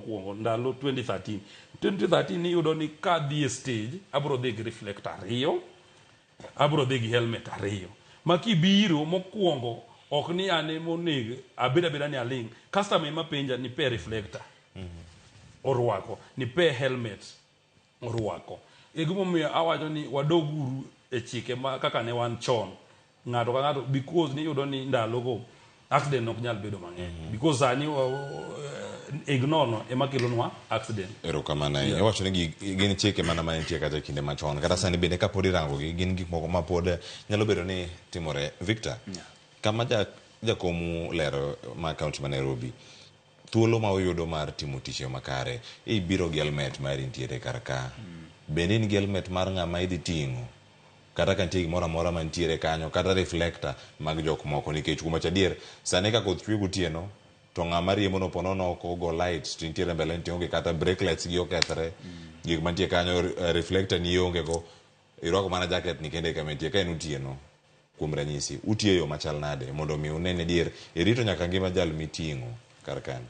mokwongo ndalo 2013 niyudo ni ka dhi e stage abro dhi gi reflector ariyo, abro dhi gi helmet ariyo, ma kibiro mokwongo ok ni ane monego abeda ni aling, customer ema penja ni pe reflector orwako, ni pe helmet orwako. Gimomiyo awacho ni wadoguru e chike ma kaka ne wan chon, ng'ato ka ng'ato, because niyudo ni ndalogo accident ok nyal bedo mang'eny, because sani ignono ema kelonwa accident. Erokamano ahinya. Iwacho ni gin chike mana mantie kata kinde machon, kata sani bende kapod irango gi gin gik moko ma pod nyalo bedo ni timore. Victor, kama jakomu lero ma kaunti ma Nairobi, thuolo ma uyudo mar timo tich makare, ibiro gi helmet mari nitiere kar ka, bende in gi helmet mar ng'ama idhi ting'o, kata ka nitie gimoro amora mantiere kanyo, kata reflector mag jok moko, nikech kuom adier sani ka koth chwe gotieno to ng'ama riembo no ponono ok go light to nitiere mbele nitie onge, kata brake lights gi okethre, gik mantie kanyo, reflector ni onge go, irwako mana jacket ni kende kama nitie. Ka en otieno, kuom ranyisi, utiyo yo machal nade mondo mi unene dier irito nyaka ngima jal miting'o kar kanyo?